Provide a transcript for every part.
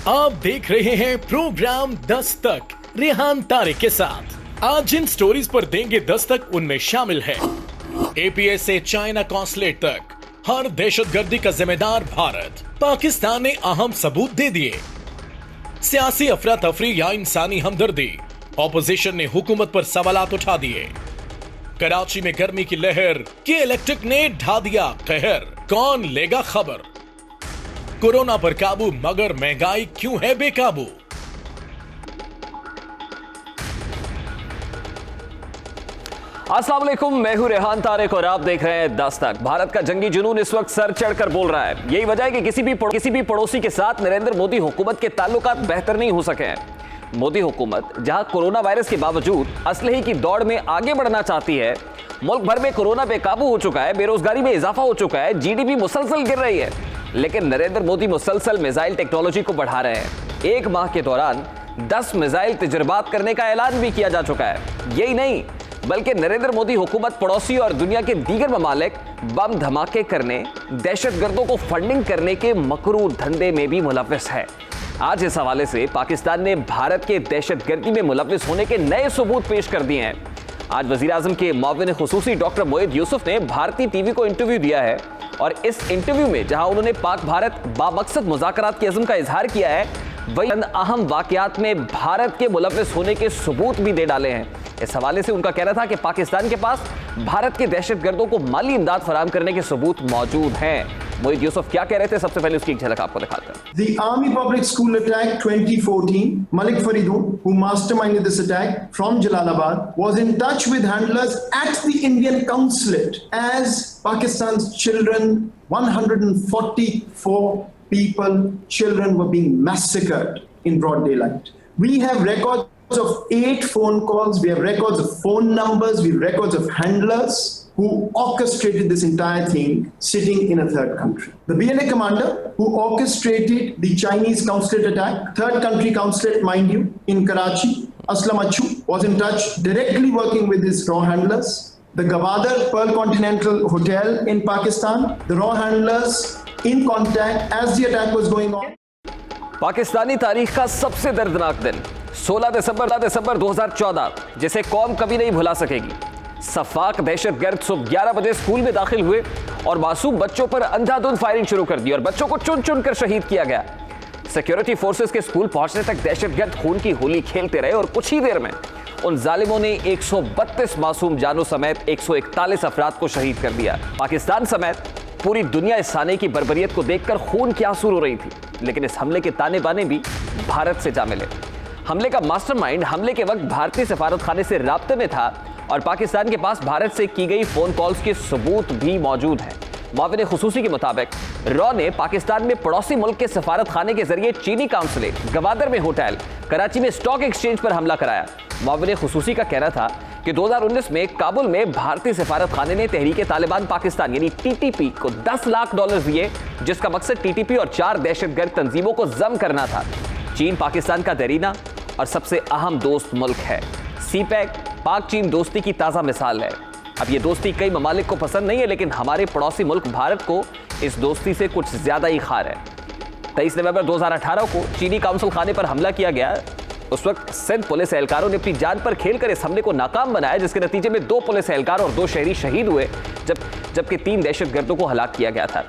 आप देख रहे हैं प्रोग्राम दस्तक रेहान तारिक के साथ। आज जिन स्टोरीज पर देंगे दस्तक उनमें शामिल है एपीएस से चाइना कॉन्सुलेट तक हर दहशतगर्दी का जिम्मेदार भारत, पाकिस्तान ने अहम सबूत दे दिए। सियासी अफरा तफरी या इंसानी हमदर्दी, ऑपोजिशन ने हुकूमत पर सवालात उठा दिए। कराची में गर्मी की लहर के इलेक्ट्रिक ने ढा दिया कहर, कौन लेगा खबर। कोरोना पर काबू मगर महंगाई क्यों है बेकाबू। अस्सलाम वालेकुम, मैं हूं रेहान तारिक और आप देख रहे हैं दस्तक। भारत का जंगी जुनून इस वक्त सर चढ़कर बोल रहा है। यही वजह है कि किसी भी पड़ोसी के साथ नरेंद्र मोदी हुकूमत के ताल्लुकात बेहतर नहीं हो सके हैं। मोदी हुकूमत जहां कोरोना वायरस के बावजूद असलहे की दौड़ में आगे बढ़ना चाहती है, मुल्क भर में कोरोना पे काबू हो चुका है, बेरोजगारी में इजाफा हो चुका है, जीडीपी मुसलसल गिर रही है, लेकिन नरेंद्र मोदी मुसलसल मिसाइल टेक्नोलॉजी को बढ़ा रहे हैं। एक माह के दौरान 10 मिसाइल तजुर्बात करने का ऐलान भी किया जा चुका है। यही नहीं बल्कि नरेंद्र मोदी हुकूमत पड़ोसी और दुनिया के दीगर ममालिक बम धमाके करने, दहशतगर्दों को फंडिंग करने के मकरूर धंधे में भी मुलव्विस है। आज इस हवाले से पाकिस्तान ने भारत के दहशतगर्दी में मुलव्विस होने के नए सबूत पेश कर दिए हैं। आज वज़ीर-ए-आज़म के मुआविन खुसूसी डॉक्टर मोईद यूसुफ ने भारतीय टीवी को इंटरव्यू दिया है और इस इंटरव्यू में जहां उन्होंने पाक भारत बामकसद मुज़ाकरात के अज़्म का इजहार किया है, वही अहम वाक़यात में भारत के मुलव्विस होने के सबूत भी दे डाले हैं। इस हवाले से उनका कहना था कि पाकिस्तान के पास भारत के दहशतगर्दों को माली इमदाद फराहम करने के सबूत मौजूद हैं। मोईद यूसुफ क्या कह रहे थे, सबसे पहले उसकी एक झलक आपको दिखाते हैं। The Army Public School attack 2014, Malik Faridoon, who masterminded this attack from Jalalabad, was in touch with handlers at the Indian consulate as Pakistan's children, 144 children were being massacred in broad daylight. We have records of 8 phone calls, we have records of phone numbers, we have records of handlers who orchestrated this entire thing sitting in a third country. The BNA commander who orchestrated the Chinese consulate attack, third country consulate mind you, in Karachi, Aslam Achu, was in touch directly working with his raw handlers. The Gwadar Pearl Continental Hotel in Pakistan, the raw handlers in contact as the attack was going on. Pakistani तारीख का सबसे दर्दनाक दिन 16 दिसंबर 2014, जिसे कौम कभी नहीं भुला सकेगी। सफाक दहशतगर्द सुबह 11 बजे स्कूल में दाखिल हुए और मासूम बच्चों पर अंधाधुंध फायरिंग शुरू कर दी और बच्चों को चुन चुन कर शहीद किया गया। सिक्योरिटी फोर्सेस के स्कूल पहुंचने तक दहशतगर्द खून की होली खेलते रहे और कुछ ही देर में उन जालिमों ने 132 मासूम जानों समेत 141 अफराद को शहीद कर दिया। पाकिस्तान समेत पूरी दुनिया इस साने की बर्बरियत को देखकर खून की आंसू रो रही थी, लेकिन इस हमले के ताने बाने भी भारत से जा मिले। हमले का मास्टरमाइंड हमले के वक्त भारतीय सफारत खाने से राब्ते में था और पाकिस्तान के पास भारत से की गई फोन कॉल्स के सबूत भी मौजूद हैं। मुआविन खुसूसी के मुताबिक रॉ ने पाकिस्तान में पड़ोसी मुल्क के सफारत खाने के जरिए चीनी काउंसलेट, गवादर में होटल, कराची में स्टॉक एक्सचेंज पर हमला कराया। मुआविन खुसूसी का कहना था कि 2019 में काबुल में भारतीय सफारत खाने ने तहरीके तालिबान पाकिस्तान यानी टीटीपी को $10 लाख दिए, जिसका मकसद टीटीपी और 4 दहशतगर्द तंजीमों को जम करना था। चीन पाकिस्तान का देरीना और सबसे अहम दोस्त मुल्क है। सीपैक पाक चीन दोस्ती की ताज़ा मिसाल है। अब ये दोस्ती कई ममालिक को पसंद नहीं है, लेकिन हमारे पड़ोसी मुल्क भारत को इस दोस्ती से कुछ ज़्यादा ही खार है। 23 नवंबर 2018 को चीनी काउंसिल खाने पर हमला किया गया। उस वक्त सिंध पुलिस एहलकारों ने अपनी जान पर खेलकर इस हमले को नाकाम बनाया, जिसके नतीजे में 2 पुलिस एहलकार और 2 शहरी शहीद हुए, जबकि 3 दहशतगर्दों को हलाक किया गया था।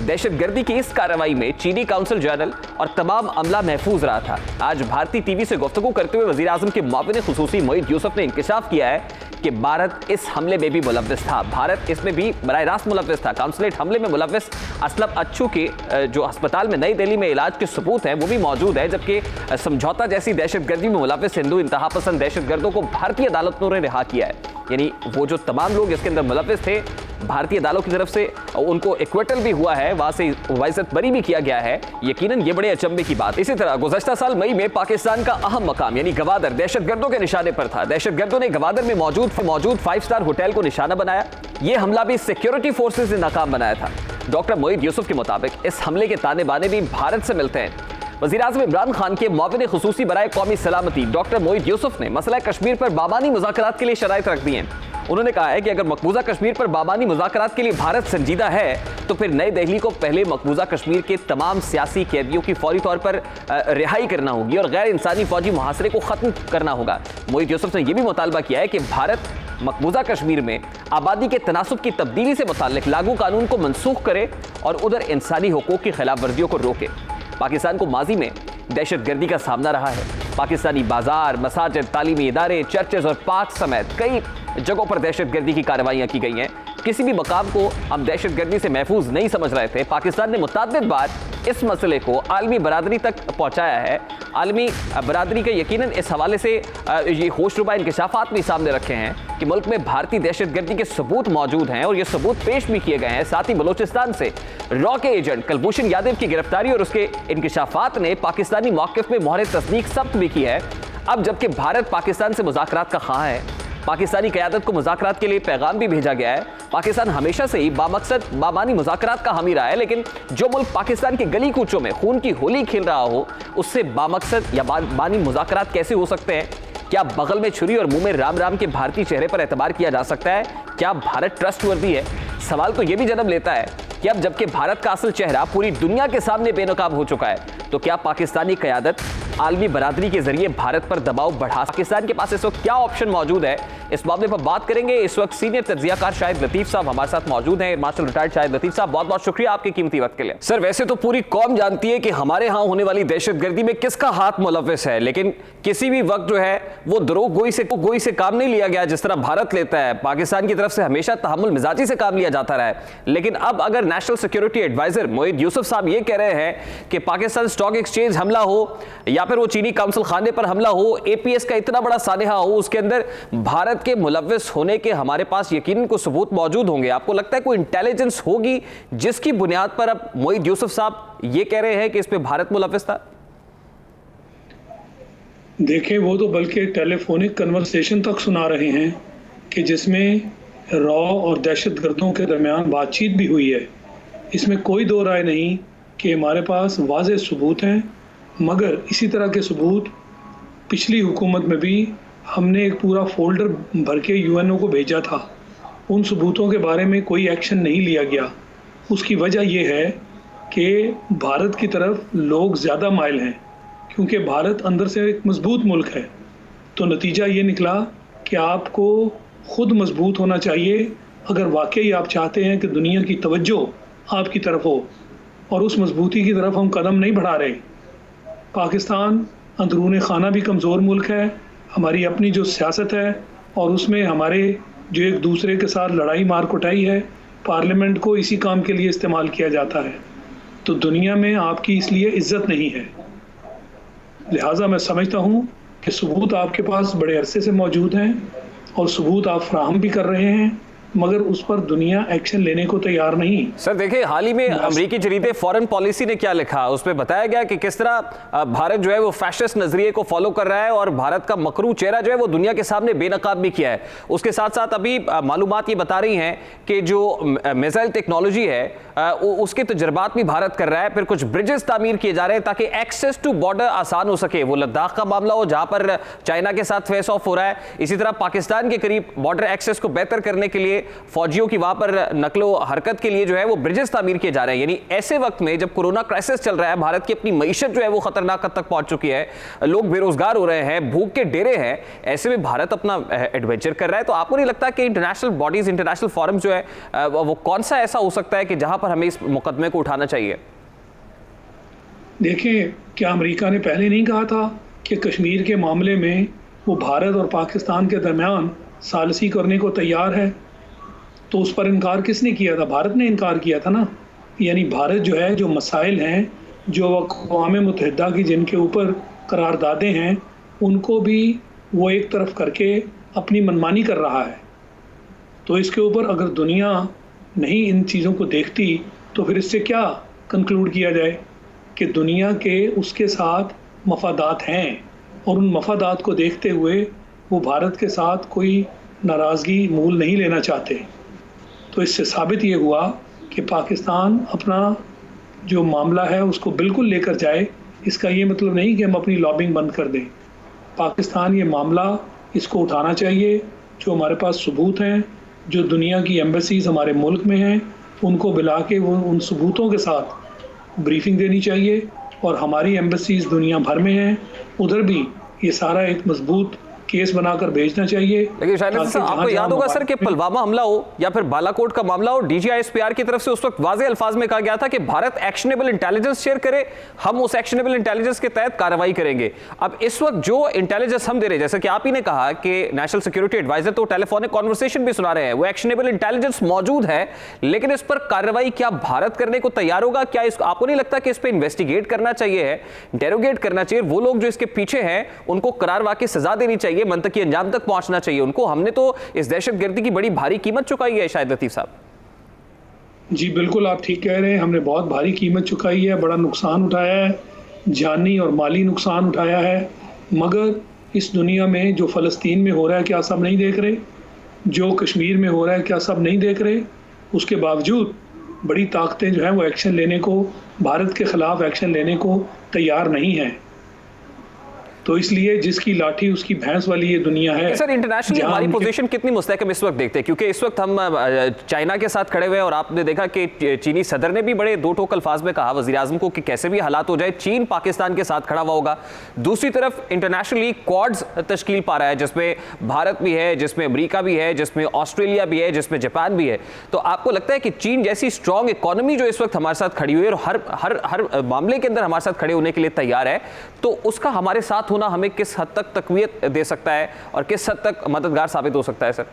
दहशतगर्दी की इस कार्रवाई में चीनी काउंसिल जनरल और तमाम अमला महफूज रहा था। आज भारतीय टीवी से गुफ्तगू करते हुए वज़ीर-ए-आज़म के मुआविन खुसूसी मोईद यूसुफ ने इंकिशाफ किया है कि भारत इस हमले में भी मुलव्विस था। भारत इसमें भी बराह रास्त मुलव्विस था। काउंसलेट हमले में मुलव्विस असलम अच्छू के जो अस्पताल में नई दिल्ली में इलाज के सबूत हैं वो भी मौजूद है, जबकि समझौता जैसी दहशतगर्दी में मुलव्विस हिंदू इंतहा पसंद दहशतगर्दों को भारतीय अदालतों ने रिहा किया है। यानी वो जो तमाम लोग इसके अंदर मुलव्विस थे, भारतीय अदालतों की तरफ से उनको एक्विटल भी हुआ है, वहां से वाइजत बरी भी किया गया है। यकीनन ये बड़े अचंभे की बात। इसी तरह गुज़श्ता साल मई में पाकिस्तान का अहम मकाम यानी गवादर दहशतगर्दों के निशाने पर था। दहशतगर्दों ने गवादर में मौजूद 5 स्टार होटल को निशाना बनाया। यह हमला भी सिक्योरिटी फोर्सेस ने नाकाम बनाया था। डॉक्टर मोईद यूसुफ के मुताबिक इस हमले के ताने बाने भी भारत से मिलते हैं। वज़ीर-ए-आज़म इमरान खान के मुआविन खुसूसी बराए कौमी सलामती डॉक्टर मोईद यूसुफ ने मसला कश्मीर पर बाबानी मुज़ाकरात के लिए शराइत रख दी हैं। उन्होंने कहा है कि अगर मकबूजा कश्मीर पर बाबानी मुज़ाकरात के लिए भारत संजीदा है तो फिर नई दिल्ली को पहले मकबूजा कश्मीर के तमाम सियासी कैदियों की फौरी तौर पर रिहाई करना होगी और गैर इंसानी फौजी मुहासरे को खत्म करना होगा। मोहित यूसुफ ने यह भी मुतालबा किया है कि भारत मकबूजा कश्मीर में आबादी के तनासुब की तब्दीली से मुताल्लिक लागू कानून को मनसूख करे और उधर इंसानी हुकूक की खिलाफ वर्जियों को रोके। पाकिस्तान को माजी में दहशतगर्दी का सामना रहा है। पाकिस्तानी बाजार, मसाजिद, तालीमी इदारे, चर्चेज और पार्क समेत कई जगहों पर दहशतगर्दी की कार्रवाइयां की गई हैं। किसी भी मकाम को हम दहशतगर्दी से महफूज नहीं समझ रहे थे। पाकिस्तान ने मुतअद्दिद बार इस मसले को आलमी बरादरी तक पहुंचाया है। आलमी बरादरी के यकीनन इस हवाले से ये होशरुबा इंकशाफात भी सामने रखे हैं कि मुल्क में भारतीय दहशतगर्दी के सबूत मौजूद हैं और ये सबूत पेश भी किए गए हैं। साथ ही बलोचिस्तान से रॉ के एजेंट कुलभूषण यादव की गिरफ्तारी और उसके इंकशाफात ने पाकिस्तानी मौक़िफ़ में मोहर तस्दीक सख्त भी की है। अब जबकि भारत पाकिस्तान से मुज़ाकरात का ख़्वाह है, पाकिस्तानी क़यादत को मुज़ाकरात के लिए पैगाम भी भेजा गया है। पाकिस्तान हमेशा से ही बामकसद बाबानी मुज़ाकरात का हामी रहा है, लेकिन जो मुल्क पाकिस्तान के गली कूचों में खून की होली खेल रहा हो उससे बामकसद या बाबानी मुज़ाकरात कैसे हो सकते हैं? क्या बगल में छुरी और मुंह में राम राम के भारतीय चेहरे पर एतबार किया जा सकता है? क्या भारत ट्रस्टवर्दी है? सवाल तो यह भी जन्म लेता है कि अब जबकि भारत का असल चेहरा पूरी दुनिया के सामने बेनकाब हो चुका है तो क्या पाकिस्तानी क़यादत आलमी बरादरी के जरिए भारत पर दबाव बढ़ा? पाकिस्तान के पास इस वक्त क्या ऑप्शन मौजूद है, इस मामले पर बात करेंगे। इस वक्त सीनियर तज्जियाकार शाहिद लतीफ़ साहब हमारे साथ मौजूद हैं। मार्शल रिटायर्ड शाहिद लतीफ़ साहब, बहुत बहुत शुक्रिया आपके कीमती वक्त के लिए। सर, वैसे तो पूरी कौम जानती है कि हमारे यहाँ होने वाली दहशतगर्दी में किसका हाथ मुलव्वस है, लेकिन किसी भी वक्त जो है वो दरोग गोई से काम नहीं लिया गया जिस तरह भारत लेता है। पाकिस्तान की तरफ से हमेशा तहम्मुल मिजाजी से काम लिया जाता रहा है। लेकिन अब अगर नेशनल सिक्योरिटी एडवाइजर मोहित यूसुफ साहब ये कह रहे हैं कि पाकिस्तान स्टॉक एक्सचेंज हमला हो या फिर वो चीनी काउंसिल खाने पर हमला हो, एपीएस का इतना बड़ा सानेहा हो, उसके अंदर भारत के मुलव्वस होने के हमारे पास यकीनन को सबूत मौजूद होंगे। आपको लगता है कोई इंटेलिजेंस होगी जिसकी बुनियाद पर अब मोहित यूसुफ साहब ये कह रहे हैं कि इस पे भारत मुलव्वस था? देखिए, वो तो बल्कि टेलीफोनिक कन्वर्सेशन तक सुना रहे हैं कि जिसमें रॉ और दहशतगर्दों के दरमियान बातचीत भी हुई है। इसमें कोई दो राय नहीं कि हमारे पास वाज़ेह सबूत हैं, मगर इसी तरह के सबूत पिछली हुकूमत में भी हमने एक पूरा फोल्डर भर के यूएनओ को भेजा था। उन सबूतों के बारे में कोई एक्शन नहीं लिया गया। उसकी वजह यह है कि भारत की तरफ लोग ज़्यादा माइल हैं, क्योंकि भारत अंदर से एक मजबूत मुल्क है। तो नतीजा ये निकला कि आपको ख़ुद मजबूत होना चाहिए अगर वाकई आप चाहते हैं कि दुनिया की तवज्जो आपकी तरफ हो, और उस मजबूती की तरफ हम कदम नहीं बढ़ा रहे। पाकिस्तान अंदरून खाना भी कमज़ोर मुल्क है, हमारी अपनी जो सियासत है और उसमें हमारे जो एक दूसरे के साथ लड़ाई मार कुटाई है, पार्लियामेंट को इसी काम के लिए इस्तेमाल किया जाता है। तो दुनिया में आपकी इसलिए इज्जत नहीं है। लिहाजा मैं समझता हूँ कि सबूत आपके पास बड़े अरसे से मौजूद हैं और सबूत आप फराहम भी कर रहे हैं, मगर उस पर दुनिया एक्शन लेने को तैयार नहीं। सर देखिए, हाल ही में अमेरिकी जरीदे फॉरेन पॉलिसी ने क्या लिखा, उसमें बताया गया कि किस तरह भारत जो है वो फैशिस्ट नजरिए को फॉलो कर रहा है और भारत का मकरू चेहरा जो है वो दुनिया के सामने बेनकाब भी किया है। उसके साथ साथ अभी मालूमात ये बता रही हैं कि जो मिसाइल टेक्नोलॉजी है उसके तजर्बात भी भारत कर रहा है। फिर कुछ ब्रिजेस तामीर किए जा रहे हैं ताकि एक्सेस टू बॉर्डर आसान हो सके। वो लद्दाख का मामला हो जहां पर चाइना के साथ फेस ऑफ हो रहा है, इसी तरह पाकिस्तान के करीब बॉर्डर एक्सेस को बेहतर करने के लिए फौजियों की वहां पर नकलो हरकत के लिए जो है वो ब्रिजेस तामीर किए जा रहे हैं। यानी ऐसे वक्त में जब कोरोना क्राइसिस चल रहा है, भारत की अपनी मईशत जो है वो खतरनाक हद तक पहुंच चुकी है, लोग बेरोजगार हो रहे हैं, भूख के डेरे हैं, ऐसे में भारत अपना एडवेंचर कर रहा है। तो आपको नहीं लगता कि इंटरनेशनल बॉडीज, इंटरनेशनल फोरम जो है वो कौन सा ऐसा हो सकता है कि जहां पर हमें इस मुकदमे को उठाना चाहिए? देखिए, क्या अमेरिका ने पहले नहीं कहा था कि कश्मीर के मामले में वो भारत और पाकिस्तान के दरमियान सालसी करने को तैयार है? तो उस पर इनकार किसने किया था? भारत ने इनकार किया था ना। यानी भारत जो है, जो मसाइल हैं, जो अक़वाम मुत्तहिदा की जिनके ऊपर करारदादें हैं, उनको भी वो एक तरफ करके अपनी मनमानी कर रहा है। तो इसके ऊपर अगर दुनिया नहीं इन चीज़ों को देखती तो फिर इससे क्या कंक्लूड किया जाए कि दुनिया के उसके साथ मफादात हैं और उन मफादात को देखते हुए वो भारत के साथ कोई नाराज़गी मूल नहीं लेना चाहते। तो इससे साबित ये हुआ कि पाकिस्तान अपना जो मामला है उसको बिल्कुल लेकर जाए। इसका ये मतलब नहीं कि हम अपनी लॉबिंग बंद कर दें। पाकिस्तान ये मामला इसको उठाना चाहिए, जो हमारे पास सबूत हैं, जो दुनिया की एम्बेसीज हमारे मुल्क में हैं, उनको बुला के वो उन सबूतों के साथ ब्रीफिंग देनी चाहिए। और हमारी एम्बेसीज दुनिया भर में हैं, उधर भी ये सारा एक मजबूत केस बनाकर भेजना चाहिए। लेकिन शायद साहब आपको याद होगा सर कि पुलवामा हमला हो या फिर बालाकोट का मामला हो, डीजीआईएसपीआर की तरफ से उस वक्त वाज़ेह अल्फाज में कहा गया था कि भारत एक्शनेबल इंटेलिजेंस शेयर करे, हम उस एक्शनेबल इंटेलिजेंस के तहत कार्रवाई करेंगे। अब इस वक्त जो इंटेलिजेंस हम दे रहे हैं, जैसे कि आप ही ने कहा कि नेशनल सिक्योरिटी एडवाइजर तो टेलीफोनिक कॉन्वर्सेशन भी सुना रहे हैं, वो एक्शनेबल इंटेलिजेंस मौजूद है, लेकिन इस पर कार्रवाई क्या भारत करने को तैयार होगा? क्या आपको नहीं लगता कि इस पर इन्वेस्टिगेट करना चाहिए है, इंटेरोगेट करना चाहिए, वो लोग जो इसके पीछे हैं उनको करार वाकई सजा देनी चाहिए, मंतकी अंजाम तक पहुंचना चाहिए उनको? हमने तो इस दहशतगर्दी की बड़ी भारी कीमत चुकाई है शाहिद लतीफ साहब। जी बिल्कुल, आप ठीक कह रहे हैं, हमने बहुत भारी कीमत चुकाई है, बड़ा नुकसान उठाया है, जानी और माली नुकसान उठाया है। मगर इस दुनिया में जो फ़लस्तीन में हो रहा है क्या सब नहीं देख रहे? जो कश्मीर में हो रहा है क्या सब नहीं देख रहे? उसके बावजूद बड़ी ताकतें जो हैं वो एक्शन लेने को, भारत के ख़िलाफ़ एक्शन लेने को तैयार नहीं हैं। तो इसलिए जिसकी लाठी उसकी भैंस वाली ये दुनिया है। सर इंटरनेशनली हमारी पोजीशन कितनी मुस्तहकम इस वक्त देखते हैं? क्योंकि इस वक्त हम चाइना के साथ खड़े हुए हैं और आपने देखा कि चीनी सदर ने भी बड़े दो टोक अल्फाज में कहा वज़ीर आज़म को कि कैसे भी हालात हो जाए चीन पाकिस्तान के साथ खड़ा हुआ होगा। दूसरी तरफ इंटरनेशनली क्वाड्स तश्कील पा रहा है, जिसमें भारत भी है, जिसमें अमेरिका भी है, जिसमें ऑस्ट्रेलिया भी है, जिसमें जापान भी है। तो आपको लगता है कि चीन जैसी स्ट्रॉन्ग इकोनॉमी जो इस वक्त हमारे साथ खड़ी हुई है और हर मामले के अंदर हमारे साथ खड़े होने के लिए तैयार है, तो उसका हमारे साथ होना हमें किस हद तक तकवीयत दे सकता है और किस हद तक मददगार साबित हो सकता है? सर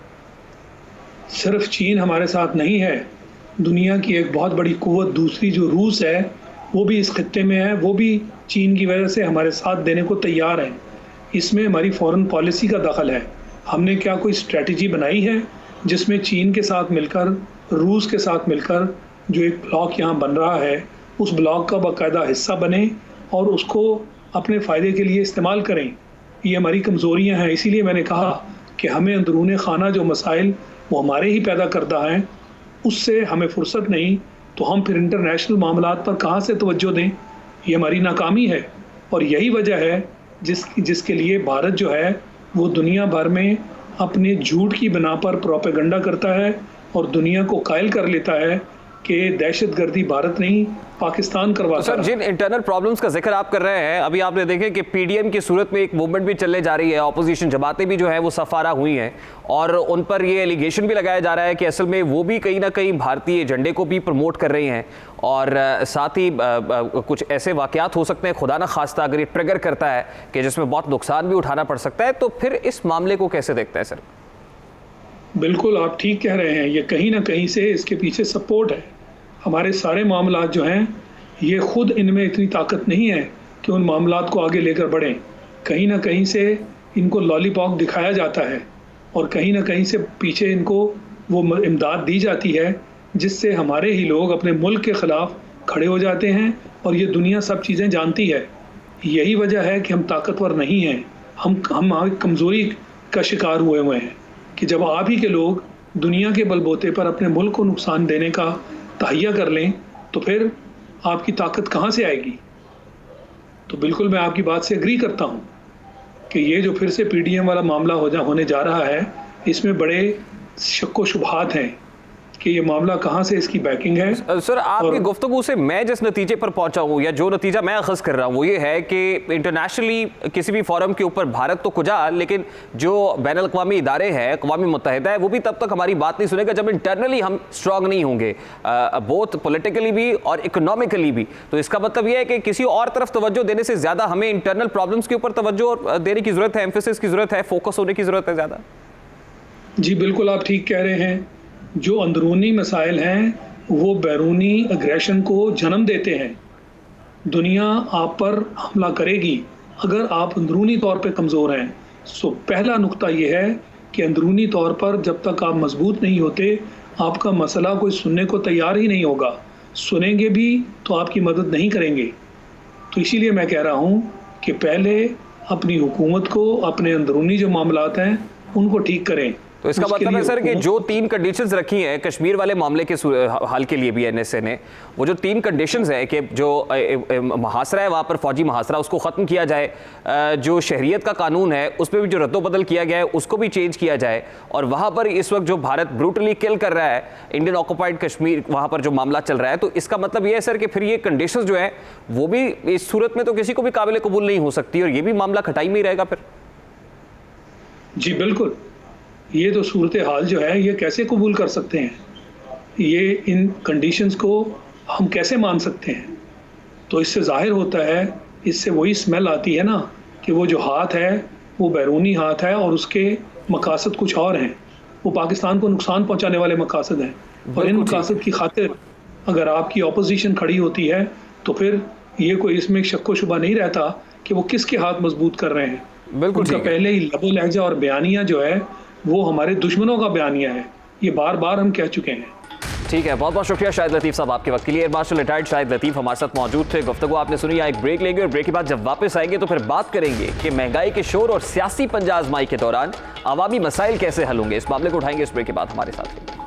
सिर्फ चीन हमारे साथ नहीं है, दुनिया की एक बहुत बड़ी कुव्वत दूसरी जो रूस है वो भी इस खित्ते में है, वो भी चीन की वजह से हमारे साथ देने को तैयार है। इसमें हमारी फॉरेन पॉलिसी का दखल है। हमने क्या कोई स्ट्रेटजी बनाई है जिसमें चीन के साथ मिलकर, रूस के साथ मिलकर जो एक ब्लॉक यहाँ बन रहा है उस ब्लॉक का बाकायदा हिस्सा बने और उसको अपने फ़ायदे के लिए इस्तेमाल करें? ये हमारी कमज़ोरियाँ हैं। इसीलिए मैंने कहा कि हमें अंदरूनी खाना जो मसाइल वो हमारे ही पैदा करता है उससे हमें फुर्सत नहीं, तो हम फिर इंटरनेशनल मामलात पर कहाँ से तवज्जो दें? ये हमारी नाकामी है और यही वजह है जिसके लिए भारत जो है वो दुनिया भर में अपने झूठ की बिना पर प्रोपेगेंडा करता है और दुनिया को कायल कर लेता है कि दहशतगर्दी भारत नहीं पाकिस्तान करवाता। सर जिन इंटरनल प्रॉब्लम्स का जिक्र आप कर रहे हैं, अभी आपने देखे कि पीडीएम की सूरत में एक मूवमेंट भी चलने जा रही है, ऑपोजिशन जमातें भी जो है वो सफारा हुई हैं और उन पर ये एलिगेशन भी लगाया जा रहा है कि असल में वो भी कहीं ना कहीं भारतीय एजेंडे को भी प्रमोट कर रही हैं और साथ ही कुछ ऐसे वाकयात हो सकते हैं, खुदा ना खास्ता अगर ये ट्रिगर करता है कि जिसमें बहुत नुकसान भी उठाना पड़ सकता है, तो फिर इस मामले को कैसे देखते हैं सर? बिल्कुल आप ठीक कह रहे हैं, ये कहीं ना कहीं से इसके पीछे सपोर्ट है। हमारे सारे मामलात जो हैं ये खुद इनमें इतनी ताकत नहीं है कि उन मामलात को आगे लेकर बढ़ें। कहीं ना कहीं से इनको लॉलीपॉप दिखाया जाता है और कहीं ना कहीं से पीछे इनको वो इमदाद दी जाती है जिससे हमारे ही लोग अपने मुल्क के ख़िलाफ़ खड़े हो जाते हैं और ये दुनिया सब चीज़ें जानती है। यही वजह है कि हम ताकतवर नहीं हैं, हम कमज़ोरी का शिकार हुए हैं कि जब आप ही के लोग दुनिया के बलबूते पर अपने मुल्क को नुकसान देने का तहैया कर लें तो फिर आपकी ताकत कहाँ से आएगी? तो बिल्कुल मैं आपकी बात से एग्री करता हूँ कि ये जो फिर से पीडीएम वाला मामला होने जा रहा है इसमें बड़े शक व शुबहात हैं कि ये मामला कहाँ से इसकी बैकिंग है। सर आपकी गुफ्तगू से मैं जिस नतीजे पर पहुंचा हूँ या जो नतीजा मैं अखज़ कर रहा हूँ वो ये है कि इंटरनेशनली किसी भी फोरम के ऊपर भारत तो खुजा, लेकिन जो बैनुल अक़वामी इदारे हैं, अक़वाम मुत्तहिदा है, वो भी तब तक हमारी बात नहीं सुनेगा जब इंटरनली हम स्ट्रॉन्ग नहीं होंगे, बोथ पॉलिटिकली भी और इकोनॉमिकली भी। तो इसका मतलब ये है कि किसी और तरफ तवज्जो देने से ज़्यादा हमें इंटरनल प्रॉब्लम्स के ऊपर तवज्जो देने की ज़रूरत है, एम्फेसिस की ज़रूरत है, फोकस होने की ज़रूरत है ज़्यादा। जी बिल्कुल आप ठीक कह रहे हैं, जो अंदरूनी मसाइल हैं वो बैरूनी अग्रेशन को जन्म देते हैं। दुनिया आप पर हमला करेगी अगर आप अंदरूनी तौर पे कमज़ोर हैं। सो पहला नुक्ता ये है कि अंदरूनी तौर पर जब तक आप मजबूत नहीं होते आपका मसला कोई सुनने को तैयार ही नहीं होगा, सुनेंगे भी तो आपकी मदद नहीं करेंगे। तो इसीलिए मैं कह रहा हूँ कि पहले अपनी हुकूमत को अपने अंदरूनी जो मामलात हैं उनको ठीक करें। तो इसका मतलब है सर कि जो 3 कंडीशंस रखी हैं कश्मीर वाले मामले के हाल के लिए भी एनएसए ने, वो जो 3 कंडीशंस है कि जो मुहासरा है वहाँ पर फौजी मुहासरा उसको ख़त्म किया जाए, जो शहरियत का कानून है उसमें भी जो रद्दोबदल किया गया है उसको भी चेंज किया जाए, और वहाँ पर इस वक्त जो भारत ब्रूटली किल कर रहा है इंडियन ऑक्युपाइड कश्मीर, वहाँ पर जो मामला चल रहा है, तो इसका मतलब ये है सर कि फिर ये कंडीशंस जो है वो भी इस सूरत में तो किसी को भी काबिल कबूल नहीं हो सकती, और ये भी मामला खटाई में ही रहेगा फिर। जी बिल्कुल, ये तो सूरत हाल जो है ये कैसे कबूल कर सकते हैं, ये इन कंडीशंस को हम कैसे मान सकते हैं। तो इससे जाहिर होता है, इससे वही स्मेल आती है ना कि वो जो हाथ है वो बैरूनी हाथ है और उसके मकासद कुछ और हैं, वो पाकिस्तान को नुकसान पहुंचाने वाले मकासद हैं, और इन मकासद की खातिर अगर आपकी ऑपोजिशन खड़ी होती है तो फिर ये कोई इसमें शक व शुबा नहीं रहता कि वो किसके हाथ मजबूत कर रहे हैं। बिल्कुल, उनका पहले ही लबो लहजा और बयानिया जो है वो हमारे दुश्मनों का बयानिया है, ये बार बार हम कह चुके हैं। ठीक है, बहुत बहुत शुक्रिया शाहिद लतीफ़ साहब आपके वक्त के लिए। एयर मार्शल रिटायर्ड शाहिद लतीफ़ हमारे साथ मौजूद थे। गुफ्तगू आपने सुनी, यहाँ एक ब्रेक लेंगे और ब्रेक के बाद जब वापस आएंगे तो फिर बात करेंगे कि महंगाई के शोर और सियासी पंजा आजमाई के दौरान अवामी मसाइल कैसे हल होंगे। इस मामले को उठाएंगे इस ब्रेक के बाद। हमारे साथ रहिए।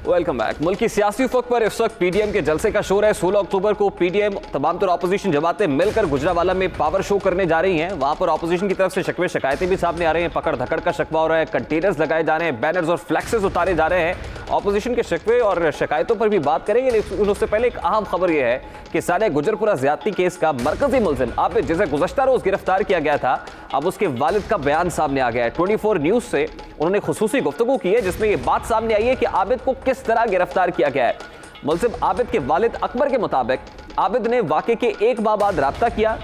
Welcome back. मुल्क की सियासी उफक पर इस वक्त पीडीएम के जलसे का शोर है। 16 अक्टूबर को पीडीएम तमाम तरह ऑपोजिशन जमातें मिलकर गुजरावाला में पावर शो करने जा रही हैं। वहां पर ऑपोजिशन की तरफ से शिकवे शिकायतें भी सामने आ रही हैं, पकड़ धकड़ का शिकवा हो रहा है, कंटेनर्स लगाए जा रहे हैं, बैनर्स और फ्लैक्सेस उतारे जा रहे हैं। ऑपोजिशन के शिकवे और शिकायतों पर भी बात करेंगे, लेकिन उससे पहले एक अहम खबर यह है कि सारे गुजरपुरा ज्यादती केस का मरकजी मुलजिम आबिद, जिसे गुज़श्ता रोज गिरफ्तार किया गया था, अब उसके वालिद का बयान सामने आ गया है। 24 न्यूज से उन्होंने खुसूसी गुफ्तगू की है जिसमें यह बात सामने आई है कि आबिद को किस तरह गिरफ्तार किया गया है। मुलजिम आबिद के वालिद अकबर के मुताबिक आबिद ने वाक़े के 1 माह बाद राब्ता किया।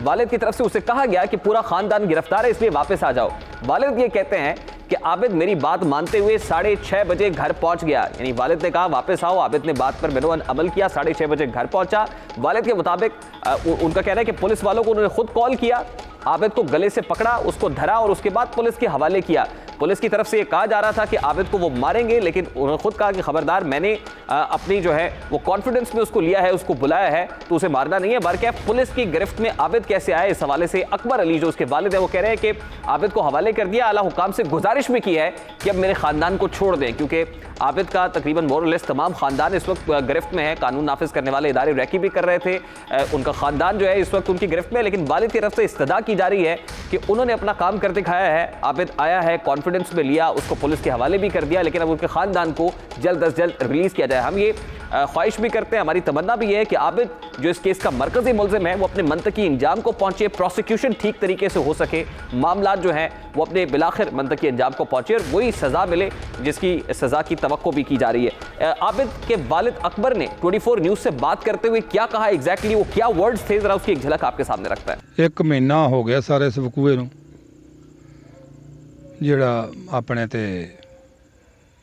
वालिद की तरफ से उसे कहा गया कि पूरा खानदान गिरफ्तार है, इसलिए वापस आ जाओ। वालिद ये कहते हैं कि आबिद मेरी बात मानते हुए 6:30 बजे घर पहुंच गया, यानी वालिद ने कहा वापस आओ। आबिद ने बात पर बिनोअन अमल किया, 6:30 बजे घर पहुंचा। वालिद के मुताबिक उनका कहना है कि पुलिस वालों को उन्होंने खुद कॉल किया, आबिद को गले से पकड़ा, उसको धरा और उसके बाद पुलिस के हवाले किया। पुलिस की तरफ से ये कहा जा रहा था कि आबिद को वो मारेंगे, लेकिन उन्होंने खुद कहा कि खबरदार, मैंने अपनी जो है वो कॉन्फिडेंस में उसको लिया है, उसको बुलाया है, तो उसे मारना नहीं है। बल्कि पुलिस की गिरफ्त में आबिद कैसे आए, इस हवाले से अकबर अली जो उसके वालिद है वो कह रहे हैं कि आबिद को हवाले कर दिया, आला हुकाम से गुजारिश भी की है कि अब मेरे खानदान को छोड़ दें, क्योंकि आबिद का तकरीबन मोरलेस तमाम खानदान इस वक्त गिरफ्त में है। कानून नाफिज करने वाले इदारे रैकी भी कर रहे थे, उनका खानदान जो है इस वक्त उनकी गिरफ्त में, लेकिन वालिद की तरफ से इस्तदा की जा रही है कि उन्होंने अपना काम कर दिखाया है। आबिद आया है, कॉन्फिडेंस में लिया, उसको पुलिस के हवाले भी कर दिया, लेकिन अब उनके खानदान को जल्द अज जल्द रिलीज किया जाए। हम ये ख्वाहिश भी करते हैं, हमारी तमन्ना भी है कि आबिद जो इस केस का मरकजी मुलजिम है वो अपने मंतकी इंजाम को पहुंचे, प्रोसिक्यूशन ठीक तरीके से हो सके, मामला जो है वो अपने बिलाखिर मंतकी इंजाम को पहुंचे और वही सजा मिले जिसकी सजा की तवक्को भी की जा रही है। आबिद के वालिद अकबर ने 24 न्यूज से बात करते हुए क्या कहा, एग्जैक्टली वो क्या वर्ड्स थे, जरा उसकी एक झलक आपके सामने रखता है। 1 महीना हो गया सारे इस वकूए नूं, जिहड़ा अपने ते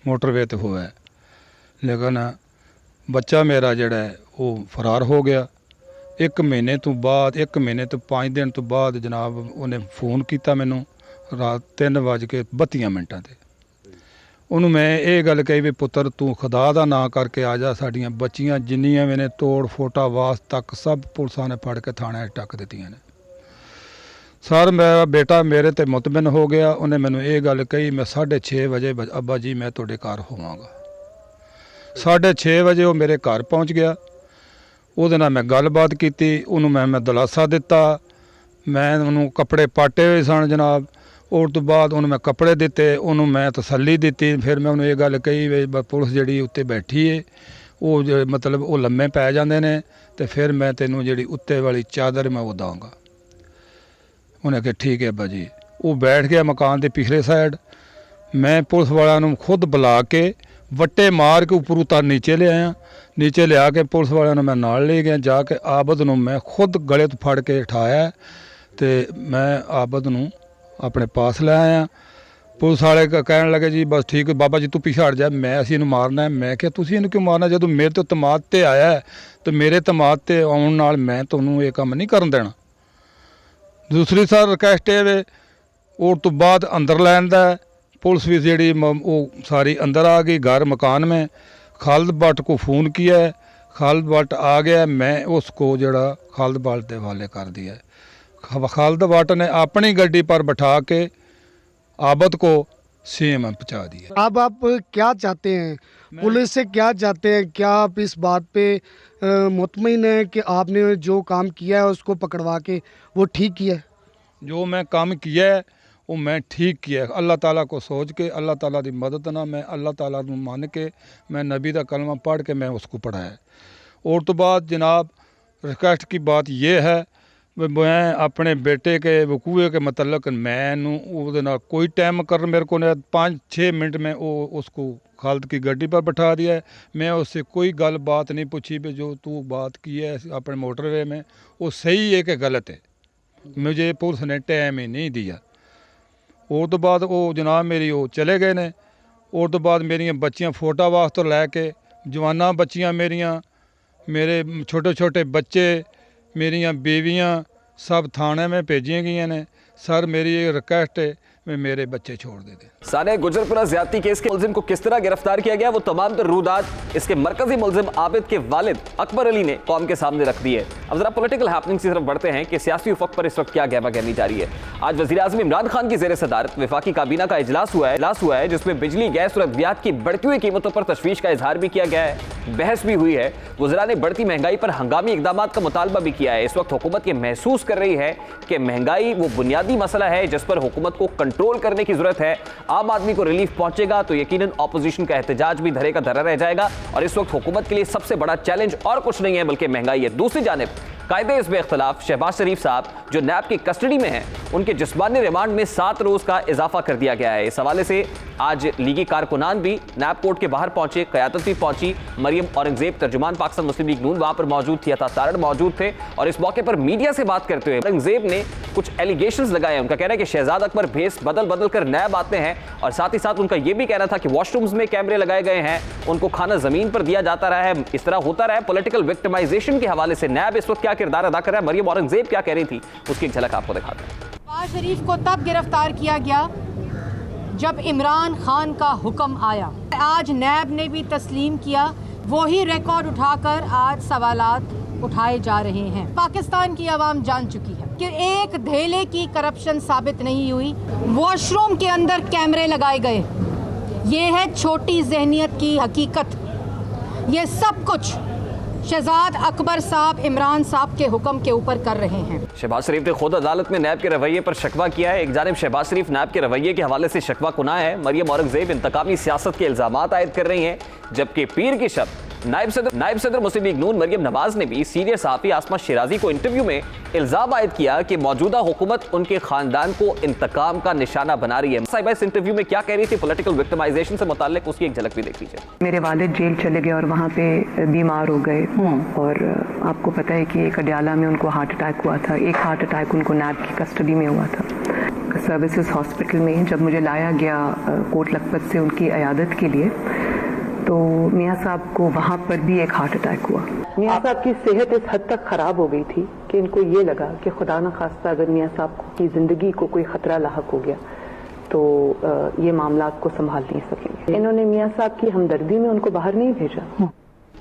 मोटरवे ते होया, लेकिन बच्चा मेरा जिहड़ा है वो फरार हो गया। 1 महीने तो बाद, 1 महीने तो 5 दिन तो बाद जनाब उन्हें फ़ोन किया मैनू रात 3:32 ते। उन्होंने मैं ये गल कही भी पुत्र तू खुदा दा ना करके आ जा, साड़ियाँ बच्चियाँ जिन्नियां मैंने तोड़ फोटा वास तक सब पुलिसां ने फड़ के थाने टक दित्तियां ने। सर मेरा बेटा मेरे ते मुतमिन हो गया, उन्हें मैनू ये गल कही मैं 6:30 बजे अब्बा जी मैं तुहाडे घर होवांगा। 6:30 बजे वो मेरे घर पहुँच गया, ਉਹਦੇ ਨਾਲ मैं गलबात की, उन्होंने मैं दिलासा दिता, मैं उन्होंने कपड़े पाटे हुए सन जनाब। और तो बाद उन्होंने मैं कपड़े दिते, उन्होंने मैं तसल्ली दी। फिर मैं उन्होंने ये गल कही वे पुलिस जी उत्ते बैठी है वो मतलब वो लम्मे पै जाते हैं, तो फिर मैं तेनों जी उत्ते वाली चादर मैं वो दाँगा। उन्हें कहा ठीक है अब्बा जी। वो बैठ गया मकान के पिछले साइड, मैं पुलिस वालों खुद बुला के वट्टे मार के ऊपर उतार नीचे ले आया। नीचे लिया के पुलिस वालों मैं नाल ले गया, जाके आबद नूं मैं खुद गले तो फड़ के उठाया, तो मैं आबद नूं अपने पास ले आया। पुलिस वाले कहने लगे जी बस ठीक है बाबा जी तू पीछे हट जा, मैं असी इनू मारना है। मैं क्या तुसीं इनू क्यों मारना, जो मेरे तो तमाद ते आया है तो मेरे तमाद ते आउण नाल मैं तुहानूं ये काम नहीं करन देना। दूसरी सर रिक्वेस्ट ये वे और तो बाद अंदर लैन दा पुलिस भी जी वो सारी अंदर आ गई घर मकान में। खालिद भट्ट को फ़ोन किया है, खालिद भट्ट आ गया, मैं उसको जड़ा खालिद भट्ट के हवाले कर दिया। खालिद भट्ट ने अपनी गड्डी पर बैठा के आबद को सीएम पहुंचा दिया। अब आप क्या चाहते हैं, पुलिस से क्या चाहते हैं? क्या आप इस बात पे मुतमईन है कि आपने जो काम किया है उसको पकड़वा के वो ठीक किया है? जो मैं काम किया है वो मैं ठीक किया है। अल्लाह ताला को सोच के, अल्लाह ताला की मदद ना, मैं अल्लाह ताला को मान के, मैं नबी का कलमा पढ़ के मैं उसको पढ़ाया। और तो बाद जनाब रिक्वेस्ट की बात यह है, मैं अपने बेटे के वकूए के मतलब मैं कोई टाइम कर मेरे को 5-6 मिनट में वो उसको खालिद की गड्डी पर बैठा दिया है। मैं उससे कोई गल बात नहीं पूछी भी जो तू बात की है अपने मोटरवे में वो सही है कि गलत है। मुझे पुलिस ने टाइम ही नहीं दिया। और तो बाद वो जनाब मेरी वो चले गए ने। और तो बाद मेरी बच्चियाँ फोटा वास्ते लैके जवाना बच्चियाँ मेरे छोटे छोटे बच्चे मेरिया बीवियाँ सब थाने में भेजिया गई ने। सर मेरी ये रिक्वेस्ट है मेरे बच्चे छोड़ दे दें। साने गुजरपुरा ज्यादती केस के मुलजिम को किस तरह गिरफ्तार किया गया वो तमाम तर रूदात इसके मरकजी मुलजिम आबिद के वालिद अकबर अली ने कौम के सामने रख दी है। अब जरा पॉलिटिकल हैपनिंग्स की तरफ बढ़ते हैं कि सियासी उफक पर इस वक्त क्या गहमा गहमी जारी है। आज वज़ीर आज़म इमरान खान की ज़ेर सदारत वफाकी काबीना का इजलास हुआ है जिसमें बिजली, गैस और अद्वियात की बढ़ती हुई कीमतों पर तशवीश का इजहार भी किया गया है, बहस भी हुई है। वज़रा ने बढ़ती महंगाई पर हंगामी इकदाम का मुतालबा भी किया है। इस वक्त हुकूमत ये महसूस कर रही है कि महंगाई वो बुनियादी मसला है जिस पर हुकूमत को कंट्रोल करने की जरूरत है। आम आदमी को रिलीफ पहुंचेगा तो यकीनन ऑपोजिशन का एहतजाज भी धरे का धरा रह जाएगा। और इस वक्त हुकूमत के लिए सबसे बड़ा चैलेंज और कुछ नहीं है बल्कि महंगाई है। दूसरी जानिब कायदे इसमें इख्तलाफ शहबाज शरीफ साहब जो नैब की कस्टडी में हैं उनके जिस्मानी रिमांड में 7 रोज का इजाफा कर दिया गया है। इस हवाले से आज लीगी कारकुनान भी नैब कोर्ट के बाहर पहुंचे, क़यादत भी पहुंची। मरियम औरंगजेब तर्जुमान पाकिस्तान मुस्लिम लीग नून वहां पर मौजूद थी, अता तारड़ मौजूद थे। और इस मौके पर मीडिया से बात करते हुए औरंगजेब ने कुछ एलिगेशंस लगाए। उनका कहना है कि शहजाद अकबर भेस बदल बदल कर नैब आते हैं और साथ ही साथ उनका यह भी कहना था कि वॉशरूम्स में कैमरे लगाए गए हैं, उनको खाना जमीन पर दिया जाता रहा है, इस तरह होता रहा है। पॉलिटिकल विक्टिमाइजेशन के हवाले से नैब इस वक्त क्या किरदार अदा कर रहा है, मरियम औरंगजेब क्या कह रही थी, उसकी एक झलक आपको दिखाते हैं। शहबाज शरीफ को तब गिरफ्तार किया गया जब इमरान खान का हुक्म आया। आज नैब ने भी तस्लीम किया, वही रिकॉर्ड उठाकर आज सवालात उठाए जा रहे हैं। पाकिस्तान की आवाम जान चुकी है कि एक धेले की करप्शन साबित नहीं हुई। वॉशरूम के अंदर कैमरे लगाए गए, ये है छोटी जहनियत की हकीकत। ये सब कुछ शहजाद अकबर साहब इमरान साहब के हुक्म के ऊपर कर रहे हैं। शहबाज शरीफ ने खुद अदालत में नैब के रवैये पर शकवा किया है। एक जानिब शहबाज शरीफ नैब के रवैये के हवाले से शकवा कुना है, मरियम औरंगजेब इंतकामी सियासत के इल्जामात आयद कर रही हैं, जबकि पीर की शब नायब सदर मुस्लिम लीग नून मरियम नवाज ने भी सीनियर सहाफ़ी आसमा शिराजी को इंटरव्यू में इल्जाम आयद किया कि मौजूदा हुकूमत उनके खानदान को इंतकाम का निशाना बना रही है। साहिबा इस इंटरव्यू में क्या कह रही थी पॉलिटिकल विक्टिमाइजेशन से मुताल्लिक, उसकी एक झलक भी देख लीजिए। मेरे वालिद जेल चले गए और वहाँ पे बीमार हो गए और आपको पता है कि एक अडयाला में उनको हार्ट अटैक हुआ था। एक हार्ट अटैक उनको नैब की कस्टडी में हुआ था सर्विसेज हॉस्पिटल में। जब मुझे लाया गया कोट लखपत से उनकी अयादत के लिए तो मियाँ साहब को वहाँ पर भी एक हार्ट अटैक हुआ। मियाँ साहब की सेहत इस हद तक ख़राब हो गई थी कि इनको ये लगा कि खुदा न खास्ता अगर मियाँ साहब की ज़िंदगी को कोई ख़तरा लाहक हो गया तो ये मामला को संभाल नहीं सकेंगे। इन्होंने मियाँ साहब की हमदर्दी में उनको बाहर नहीं भेजा।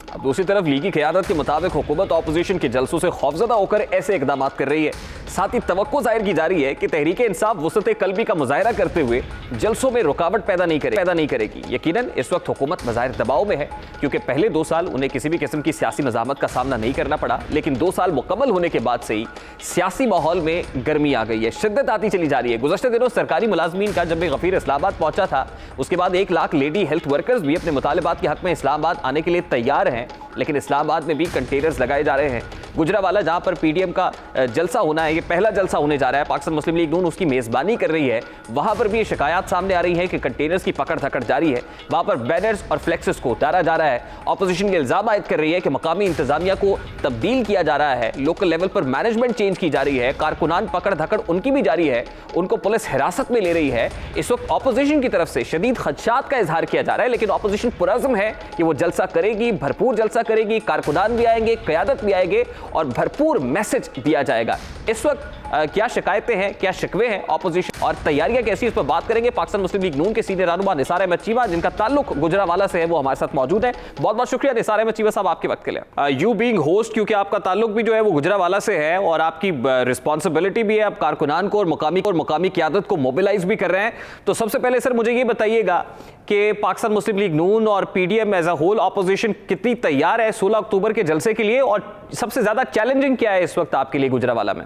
अब दूसरी तरफ लीगी क़यादत के मुताबिक हुकूमत ऑपोजिशन के जलसों से खौफजदा होकर ऐसे इकदाम कर रही है। साथ ही तवक्को जाहिर की जा रही है कि तहरीक इंसाफ वसअत क़ल्बी का मुजाहरा करते हुए जलसों में रुकावट पैदा नहीं करेगी। यकीनन इस वक्त हुकूमत मज़ाहिर दबाव में है क्योंकि पहले 2 साल उन्हें किसी भी किस्म की सियासी मज़ामत का सामना नहीं करना पड़ा, लेकिन 2 साल मुकम्मल होने के बाद से ही सियासी माहौल में गर्मी आ गई है, शिद्दत आती चली जा रही है। गुज़श्ते दिनों सरकारी मुलाजमीन का जब गफीर इस्लामाबाद पहुंचा था उसके बाद 1 लाख लेडी हेल्थ वर्कर्स भी अपने मुतालबात के हक में इस्लामाबाद आने के लिए तैयार हैं, लेकिन इस्लामाबाद में भी कंटेनर्स लगाए जा रहे हैं। गुजरावाला जहां पर पीडीएम का जलसा होना है, ये पहला जलसा होने जा रहा है, पाकिस्तान मुस्लिम लीग नून उसकी मेज़बानी कर रही है, वहां पर भी ये शिकायत सामने आ रही है कि कंटेनर्स की पकड़ धकड़ जारी है। वहां पर बैनर्स और फ्लेक्सेस को उतारा जा रहा है। ऑपोजिशन के इल्जाम आयद कर रही है कि मकामी इंतजामिया को तब्दील किया जा रहा है, लोकल लेवल पर मैनेजमेंट चेंज की जा रही है, कारकुनान पकड़ धकड़ उनकी भी जारी है, उनको पुलिस हिरासत में ले रही है। इस वक्त ऑपोजिशन की तरफ से शदीद खदशात का इजहार किया जा रहा है, लेकिन ऑपोजिशन पुरज़्म है कि वो जलसा करेगी, भरपूर जलसा करेगी, कारकुनान भी आएंगे, क़यादत भी आएंगे और भरपूर मैसेज दिया जाएगा। इस वक्त क्या शिकायतें हैं, क्या शिकवे हैं ऑपोजिशन और तैयारियां कैसी, इस पर बात करेंगे। पाकिस्तान मुस्लिम लीग नून के सीनियर रहनुमा निसार अहमद चीमा, जिनका ताल्लुक गुजरावाला से है, वो हमारे साथ मौजूद है। बहुत बहुत शुक्रिया निसार अहमद चीमा साहब आपके वक्त के लिए। यू बीइंग होस्ट, क्योंकि आपका ताल्लुक भी जो है वो गुजरावाला से है और आपकी रिस्पॉन्सिबिलिटी भी है, आप कारकुनान को और मुकामी क़यादत को मोबिलाइज भी कर रहे हैं। तो सबसे पहले सर मुझे ये बताइएगा कि पाकिस्तान मुस्लिम लीग नून और PDM as a whole opposition कितनी तैयार है 16 अक्टूबर के जलसे के लिए, और सबसे ज्यादा चैलेंजिंग क्या है इस वक्त आपके लिए गुजरावाला में?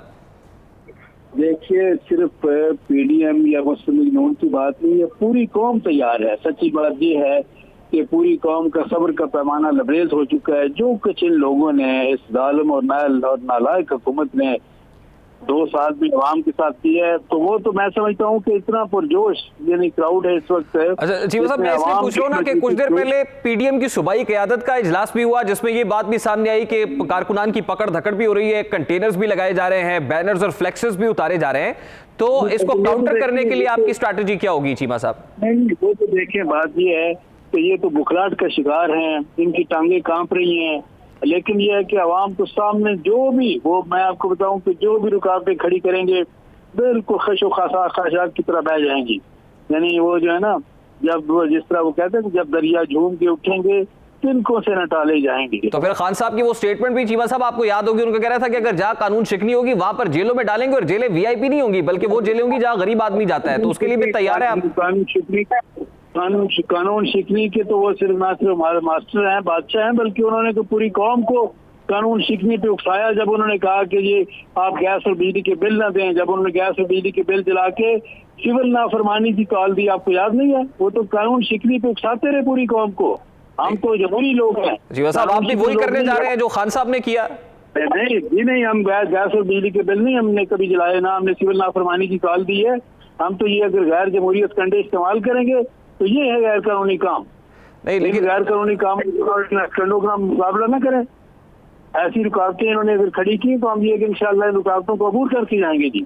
देखिए, सिर्फ पीडीएम या मुस्लिम लीग नून की बात नहीं है, पूरी कौम तैयार है। सच्ची बात यह है कि पूरी कौम का सब्र का पैमाना लबरेज हो चुका है। जो कुछ इन लोगों ने, इस जालिम और नालायक हुकूमत ने 2 साल भी अवाम के साथ किया है, तो वो तो मैं समझता हूँ कि इतना पुरजोश यानी क्राउड है इस वक्त। अच्छा चीमा साहब, मैं इसलिए पूछ रहा हूँ ना कि कुछ देर पहले पीडीएम की सूबाई क़यादत का इजलास भी हुआ, जिसमें ये बात भी सामने आई कि कारकुनान की पकड़ धकड़ भी हो रही है, कंटेनर्स भी लगाए जा रहे हैं, बैनर्स और फ्लेक्सेस भी उतारे जा रहे हैं। तो इसको काउंटर करने के लिए आपकी स्ट्रैटेजी क्या होगी चीमा साहब? नहीं, वो तो देखिए बात ये है कि ये तो बुखलाहट का शिकार हैं, इनकी टांगे कांप रही हैं, लेकिन यह है कि आवाम को सामने जो भी, वो मैं आपको बताऊं कि जो भी रुकावटें खड़ी करेंगे बिल्कुल खशो खाशाक की तरह बह जाएंगी। यानी वो जो है ना, जब जिस तरह वो कहते हैं जब दरिया झूम के उठेंगे तिनकों से न टाले जाएंगे। तो फिर खान साहब की वो स्टेटमेंट भी चीमा साहब आपको याद होगी, उनका कह रहा था कि अगर जहाँ कानून शिकनी होगी वहां पर जेलों में डालेंगे, और जेलें वीआईपी नहीं होंगी बल्कि वो जेलें होंगी जहाँ गरीब आदमी जाता है। तो उसके लिए भी तैयार है आप? कानून शिकनी के तो वो सिर्फ ना सिर्फ हमारे मास्टर हैं, बादशाह हैं, बल्कि उन्होंने तो पूरी कौम को कानून शिकनी पे उकसाया। जब उन्होंने कहा कि ये आप गैस और बिजली के बिल ना दें, जब उन्होंने गैस और बिजली के बिल जला के सिविल नाफरमानी की कॉल दी, आपको याद नहीं है? वो तो कानून शिकनी पे उकसाते रहे पूरी कौम को। हम तो जमहूरी लोग हैं जी साहब, आप भी वही करने जा रहे हैं जो खान साहब ने किया? नहीं, हम गैस और बिजली के बिल नहीं हमने कभी जलाए, ना हमने सिविल नाफरमानी की कॉल दी है। हम तो ये अगर गैर जमहूरियत कंडे इस्तेमाल करेंगे तो ये है गैर कानूनी काम। नहीं, लेकिन गैर कानूनी काम कंडों का मुकाबला ना करें। ऐसी रुकावटें इन्होंने अगर खड़ी की तो हम ये कि इंशाअल्लाह रुकावटों को अबूर करके जाएंगे। जी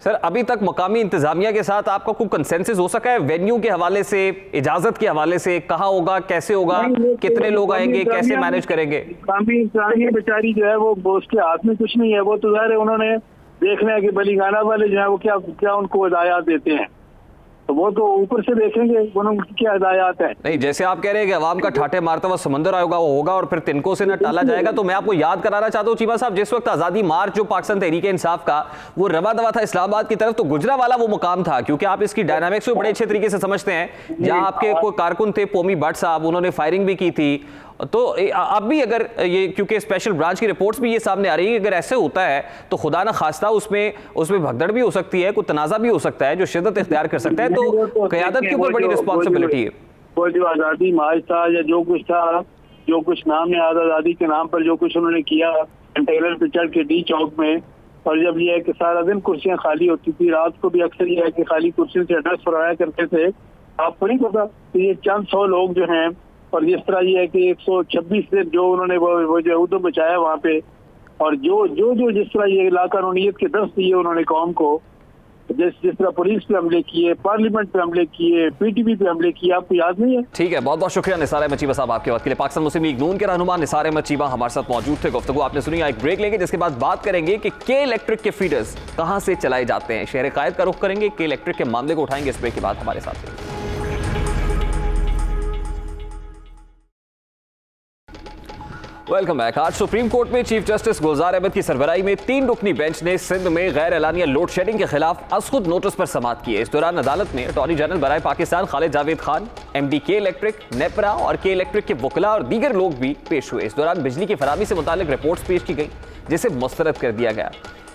सर, अभी तक मकामी इंतजामिया के साथ आपका कोई कंसेंसस हो सका है वेन्यू के हवाले से, इजाजत के हवाले से? कहाँ होगा, कैसे होगा, कितने लोग आएंगे, कैसे मैनेज करेंगे? मकामी इंतजामिया बेचारी जो है वो उसके हाथ में कुछ नहीं है। वो तो ज़ाहिर है उन्होंने देखना है कि बलीगाना वाले जो है वो क्या उनको हिदायत देते हैं, तो वो तो ऊपर से देखेंगे उनकी क्या हिदायत है। नहीं, जैसे आप कह रहे हैं कि अवाम का ठाटे मारता हुआ समंदर आएगा, वो होगा और फिर तिनकों से न टाला जाएगा। तो मैं आपको याद कराना चाहता हूँ चीमा साहब, जिस वक्त आज़ादी मार्च जो पाकिस्तान तहरीक इंसाफ का वो रवा दवा था इस्लामाबाद की तरफ, तो गुजरावाला वो मुकाम था, क्योंकि आप इसकी डायनामिक्स को बड़े अच्छे तरीके से समझते हैं। जहाँ आपके कोई कारकुन थे पोमी भट्ट साहब, उन्होंने फायरिंग भी की थी। तो अब भी अगर ये, क्योंकि स्पेशल ब्रांच की रिपोर्ट्स भी ये सामने आ रही है कि अगर ऐसे होता है तो खुदा न खास्ता उसमें भगदड़ भी हो सकती है, कोई तनाज़ा भी हो सकता है जो शिद्दत इख्तियार कर सकता है। तो क़यादत के ऊपर बड़ी रिस्पॉन्सिबिलिटी है। वो जो आज़ादी मार्च था या जो कुछ था, जो कुछ नाम है आज़ादी के नाम पर जो कुछ उन्होंने किया कंटेनर पे चढ़ के डी चौक में, और जब ये है कि सारा दिन कुर्सियाँ खाली होती थी, रात को भी अक्सर ये है कि खाली कुर्सियों से एड्रेस फरमाया करते थे। आपको नहीं पता तो ये चंद 100 लोग जो हैं, और जिस तरह ये है कि 126 दिन जो उन्होंने वो जो उद्यम बचाया वहाँ पे, और जो जिस तरह ये लाकानूनियत के दर्स दिए उन्होंने कौम को, जिस तरह पुलिस पे हमले किए, पार्लियामेंट पे हमले किए, पीटीपी पे हमले किए, आपको याद नहीं है? ठीक है, बहुत बहुत शुक्रिया निसार अहमद चीमा साहब आपके वक्त के लिए। पाकिस्तान मुस्लिम लीग नून के रहनुमा निसार अहमद चीमा हमारे साथ मौजूद थे। गुफ्तगू आपने सुनी। एक ब्रेक लेंगे, जिसके बाद बात करेंगे कि के इलेक्ट्रिक के फीडर्स कहाँ से चलाए जाते हैं। शहर कायद का रुख करेंगे, के इलेक्ट्रिक के मामले को उठाएंगे। इस ब्रेक के बाद हमारे साथ वेलकम बैक। आज सुप्रीम कोर्ट में चीफ जस्टिस गुलजार अहमद की सरबराही में 3 रुकनी बेंच ने सिंध में गैर एलानिया लोड शेडिंग के खिलाफ असखुद नोटिस पर समाअत की है। इस दौरान अदालत में अटॉर्नी जनरल बराए Pakistan Khalid Javed Khan, MD K electric, Nepra और के इलेक्ट्रिक के वकला और दीगर लोग भी पेश हुए। इस दौरान बिजली की फराहमी से मुतालिक रिपोर्ट्स पेश की गई, जिसे मुस्तरद कर दिया गया।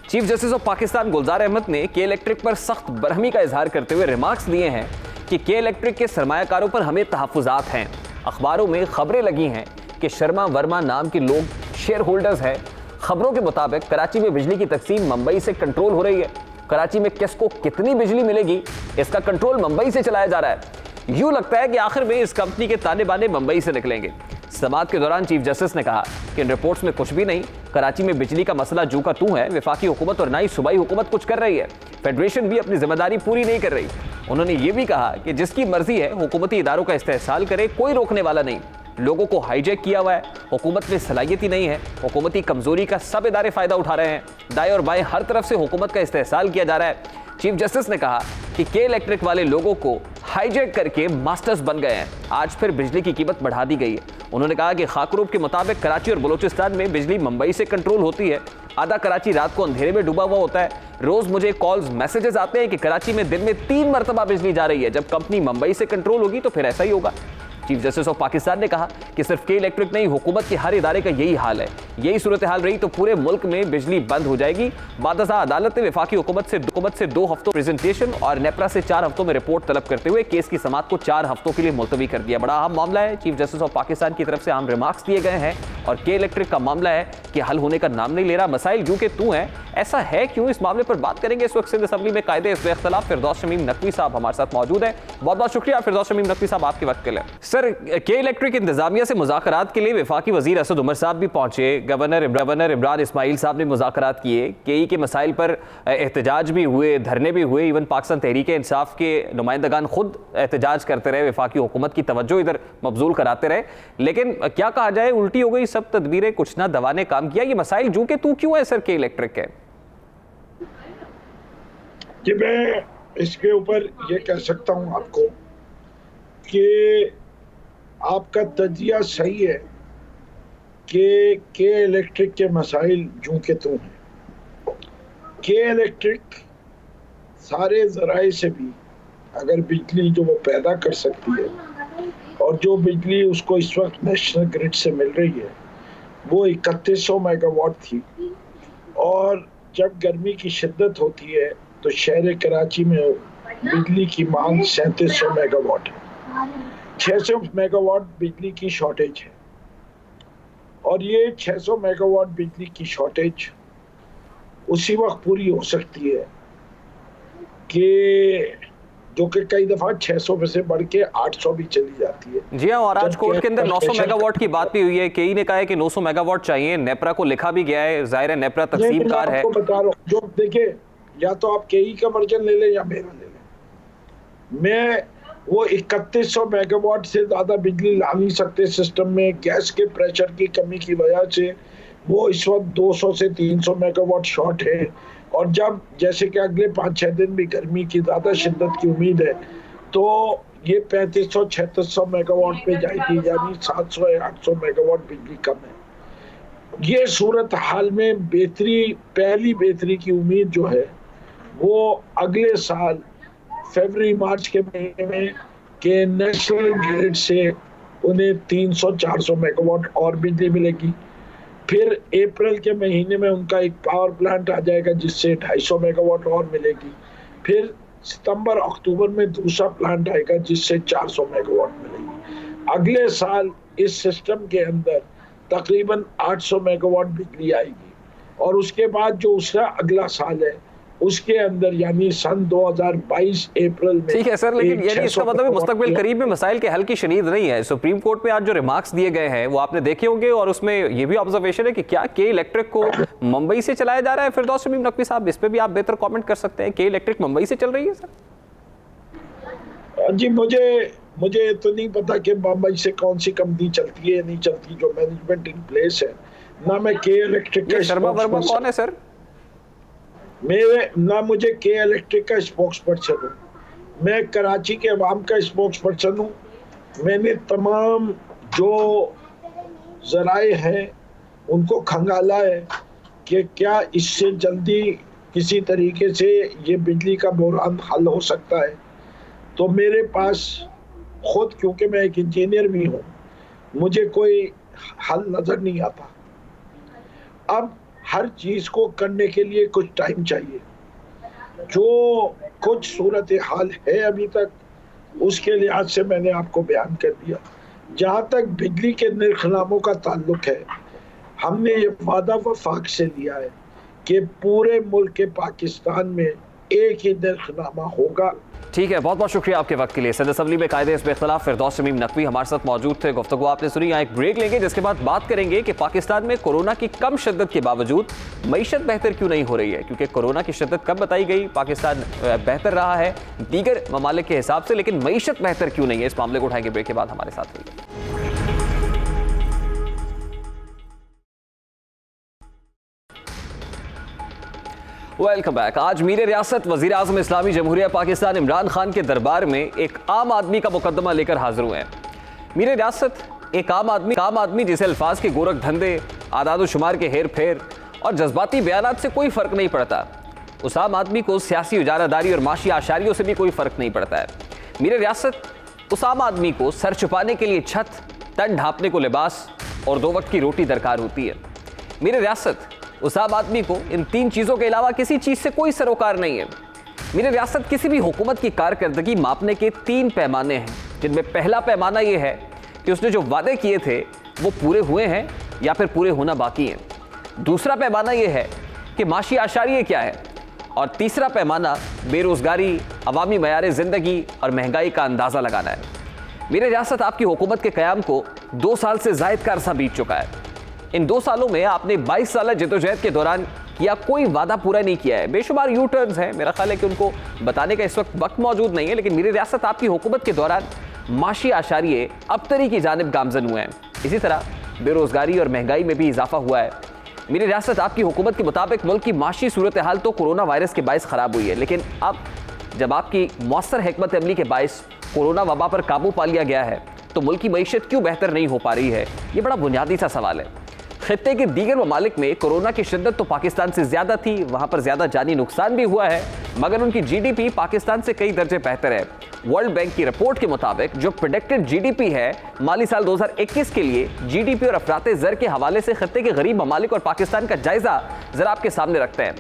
चीफ जस्टिस ऑफ पाकिस्तान गुलजार अहमद ने के इलेक्ट्रिक पर सख्त बरहमी का इजहार करते हुए रिमार्क्स दिए हैं कि के इलेक्ट्रिक के सरमायाकारों पर हमें तहफ़्फ़ुज़ात हैं। अखबारों में खबरें लगी हैं कि शर्मा वर्मा नाम के लोग शेयर होल्डर्स हैं। खबरों के मुताबिक कराची में बिजली की तकसीम मुंबई से कंट्रोल हो रही है। कराची में किसको कितनी बिजली मिलेगी, इसका कंट्रोल मुंबई से चलाया जा रहा है। यूं लगता है कि आखिर में इस कंपनी के ताने बाने मुंबई से निकलेंगे। समाअत के दौरान चीफ जस्टिस ने कहा कि इन रिपोर्ट्स में कुछ भी नहीं, कराची में बिजली का मसला जू का तू है। वफाकी हुकूमत और ना ही सूबाई हुकूमत कुछ कर रही है, फेडरेशन भी अपनी जिम्मेदारी पूरी नहीं कर रही। उन्होंने ये भी कहा कि जिसकी मर्जी है हुकूमती इदारों का इस्तेहसाल करे, कोई रोकने वाला नहीं। लोगों को हाईजैक किया हुआ है, हुकूमत में सलाहियत ही नहीं है, हुकूमती कमजोरी का सब इदारे फायदा उठा रहे हैं, दाएं और बाएं हर तरफ से हुकूमत का इस्तेहसाल किया जा रहा है। चीफ जस्टिस ने कहा कि के इलेक्ट्रिक वाले लोगों को हाईजैक करके मास्टर्स बन गए हैं। आज फिर बिजली की कीमत बढ़ा दी गई है। उन्होंने कहा कि खाकरूब के मुताबिक कराची और बलूचिस्तान में बिजली मुंबई से कंट्रोल होती है। आधा कराची रात को अंधेरे में डूबा हुआ होता है। रोज मुझे कॉल्स मैसेजेस आते हैं कि कराची में दिन में 3 मरतबा बिजली जा रही है। जब कंपनी मुंबई से कंट्रोल होगी तो फिर ऐसा ही होगा। चीफ जस्टिस ऑफ पाकिस्तान ने कहा कि सिर्फ के इलेक्ट्रिक नहीं, हुकूमत के हर इदारे का यही हाल है। यही सूरत हाल रही तो पूरे मुल्क में बिजली बंद हो जाएगी। बादशाह अदालत ने वफाकी हुकूमत से 2 हफ्तों प्रेजेंटेशन और नेपरा से 4 हफ्तों में रिपोर्ट तलब करते हुए केस की समाअत को 4 हफ्तों के लिए मुलतवी कर दिया। बड़ा अहम मामला है। चीफ जस्टिस ऑफ पाकिस्तान की तरफ से अहम रिमार्क्स दिए गए हैं और के इलेक्ट्रिक का मामला है कि हल होने का नाम नहीं ले रहा। मसाइल यूं के तू हैं, ऐसा है क्यों? इस मामले पर बात करेंगे इस वक्त सिंध असम्बली में कायदे इस इख्तिलाफ फिरदौस शमीम नकवी साहब हमारे साथ मौजूद है। बहुत बहुत शुक्रिया फिरदौस शमीम नकवी साहब आपके वक्त के लिए। सर, के इलेक्ट्रिक इंतजामिया से मुज़ाकरात के लिए वफाकी वजीर असद उमर साहब भी पहुंचे, गवर्नर इमरान इस्माइल साहब ने मुज़ाकरात किए, केई के मसाइल पर एहतजाज भी हुए, धरने भी हुए, इवन पाकिस्तान तहरीक इंसाफ के नुमाइंदगान खुद एहतजाज करते रहे, वफाकी हुकूमत की तवज्जो इधर मबजूल कराते रहे। लेकिन क्या कहा जाए, उल्टी हो गई सब तदबीरें, कुछ ना दवा ने काम किया। ये मसाइल जू के तू क्यों है सर के इलेक्ट्रिक के? कि मैं इसके ऊपर ये कह सकता हूं आपको कि आपका तजिया सही है कि के इलेक्ट्रिक के मसाइल जूं के तू हैं। के इलेक्ट्रिक सारे जराए से भी अगर बिजली जो वो पैदा कर सकती है और जो बिजली उसको इस वक्त नेशनल ग्रिड से मिल रही है वो 3100 मेगावाट थी। और जब गर्मी की शिद्दत होती है तो शहर कराची में बिजली की मांग 3700 मेगावाट है। 600 मेगावाट बिजली की शॉर्टेज है और ये 600 मेगावाट बिजली की शॉर्टेज उसी वक्त पूरी हो सकती है कि जो कि कई दफा 600 में से बढ़ के 800 भी चली जाती है। जी हाँ, और आज कोर्ट के अंदर 900 मेगावाट की बात भी हुई है। केई ने कहा है कि 900 मेगावाट चाहिए, नेपरा को लिखा भी गया है। जाहिर है नेपरा तकसीमकार है। आपको बता रहा हूँ, जो देखिए या तो आप केई का वर्जन ले लें या मेरा ले लें। मैं वो 3100 मेगावाट से ज्यादा बिजली ला नहीं सकते सिस्टम में। गैस के प्रेशर की कमी की वजह से वो इस वक्त 200 से 300 मेगावाट शॉर्ट है। और जब जैसे कि अगले 5-6 दिन भी गर्मी की ज्यादा शिद्दत की उम्मीद है तो ये 3500-3600 मेगावाट पे जाएगी, यानी 700 या 800 मेगावाट बिजली कम है। ये सूरत हाल में पहली बेहतरी की उम्मीद जो है वो अगले साल फरवरी मार्च के महीने में के नेशनल ग्रिड से उन्हें 300-400 मेगावाट और बिजली मिलेगी। फिर अप्रैल के महीने में उनका एक पावर प्लांट आ जाएगा जिससे 250 मेगावाट और मिलेगी। फिर सितंबर अक्टूबर में दूसरा प्लांट आएगा जिससे 400 मेगावाट मिलेगी। अगले साल इस सिस्टम के अंदर तकरीबन 800 मेगावाट बिजली आएगी और उसके बाद जो उसका अगला साल है उसके अंदर यानी सन 2022 अप्रैल में। ठीक है सर, लेकिन यानी इसका मतलब मुस्तकबिल करीब में मसाइल के हल की शनीद नहीं है। सुप्रीम कोर्ट में आज जो रिमार्क्स दिए गए हैं वो आपने देखे होंगे और उसमें ये भी ऑब्जर्वेशन है कि क्या के इलेक्ट्रिक को मुंबई से चलाया जा रहा है। फिरदौस शमीम नकवी साहब, इस पे भी आप बेहतर कमेंट कर सकते हैं। के इलेक्ट्रिक मुंबई से चल रही है सर? जी मुझे तो नहीं पता कि मुंबई से कौन सी कंपनी चलती है नहीं चलती, जो मैनेजमेंट इन प्लेस है। ना मैं के इलेक्ट्रिक का शर्मा वर्मा कौन है सर? मुझे के इलेक्ट्रिक का स्पोक्स पर्सन हूँ, मैं कराची के अवाम का स्पोक्स पर्सन हूँ। मैंने तमाम जो जराए हैं उनको खंगाला है कि क्या इससे जल्दी किसी तरीके से ये बिजली का बहरान हल हो सकता है। तो मेरे पास खुद, क्योंकि मैं एक इंजीनियर भी हूँ, मुझे कोई हल नजर नहीं आता। अब हर चीज को करने के लिए कुछ टाइम चाहिए। जो कुछ सूरत हाल है अभी तक उसके लिहाज से मैंने आपको बयान कर दिया। जहां तक बिजली के निर्खनामों का ताल्लुक है, हमने ये वादा वफाक से लिया है कि पूरे मुल्क के पाकिस्तान में एक ही निर्खनामा होगा। ठीक है, बहुत बहुत शुक्रिया आपके वक्त के लिए। सदर असम्बली में कायदे इस इख्तिलाफ फिरदौस शमीम नकवी हमारे साथ मौजूद थे। गुफ्तगू आपने सुनी। यहाँ एक ब्रेक लेंगे जिसके बाद बात करेंगे कि पाकिस्तान में कोरोना की कम शिद्दत के बावजूद मईशत बेहतर क्यों नहीं हो रही है। क्योंकि कोरोना की शिद्दत कब बताई गई, पाकिस्तान बेहतर रहा है दीगर ममालिक के हिसाब से, लेकिन मईशत बेहतर क्यों नहीं है, इस मामले को उठाएंगे ब्रेक के बाद। हमारे साथ रहिए। Welcome back. आज मीर रियासत वजीर आज़म इस्लामी जमहूरिया पाकिस्तान इमरान खान के दरबार में एक आम आदमी का मुकदमा लेकर हाजिर हुए हैं। मीर रियासत एक आम आदमी जिसे अल्फाज के गोरख धंधे, आदाद शुमार के हेर फेर और जज्बाती बयानात से कोई फ़र्क नहीं पड़ता। उस आम आदमी को सियासी उजारादारी और माशी आशारियों से भी कोई फ़र्क नहीं पड़ता है। मीर रियासत उस आम आदमी को सर छुपाने के लिए छत, तन ढांपने को लिबास और 2 वक्त की रोटी दरकार होती है। मीर रियासत उस आम आदमी को इन 3 चीज़ों के अलावा किसी चीज़ से कोई सरोकार नहीं है। मीर रियासत किसी भी हुकूमत की कारकर्दगी मापने के 3 पैमाने हैं, जिनमें पहला पैमाना ये है कि उसने जो वादे किए थे वो पूरे हुए हैं या फिर पूरे होना बाकी हैं। दूसरा पैमाना ये है कि माशी आशारिये क्या है, और तीसरा पैमाना बेरोज़गारी, अवामी मयार ज़िंदगी और महंगाई का अंदाज़ा लगाना है। मीर रियासत आपकी हुकूमत के क़याम को 2 साल से ज़ायद का अरसा बीत चुका है। इन 2 सालों में आपने 22 साल जदोजहद के दौरान किया कोई वादा पूरा नहीं किया है। बेशुमार यू टर्न्स हैं, मेरा ख्याल है कि उनको बताने का इस वक्त मौजूद नहीं है, लेकिन मीर रियासत आपकी हुकूमत के दौरान माशी आशारिये अबतरी की जानिब गामजन हुए हैं। इसी तरह बेरोज़गारी और महंगाई में भी इजाफा हुआ है। मीर रियासत आपकी हुकूमत के मुताबिक मुल्क की माशी सूरत हाल तो कोरोना वायरस के बायस ख़राब हुई है, लेकिन अब जब आपकी मौसर हिकमत अमली के बायस कोरोना वबा पर काबू पा लिया गया है तो मुल्क की मईशत क्यों बेहतर नहीं हो पा रही है? ये बड़ा बुनियादी सा सवाल है। खित्ते के दीगर ममालिक में कोरोना की शिद्दत तो पाकिस्तान से ज़्यादा थी, वहाँ पर ज़्यादा जानी नुकसान भी हुआ है, मगर उनकी GDP पाकिस्तान से कई दर्जे बेहतर है। वर्ल्ड बैंक की रिपोर्ट के मुताबिक जो प्रेडिक्टेड GDP है माली साल 2021 के लिए, GDP और अफराते ज़र के हवाले से खित्ते के गरीब ममालिक और पाकिस्तान का जायज़ा ज़रा आपके सामने रखते हैं।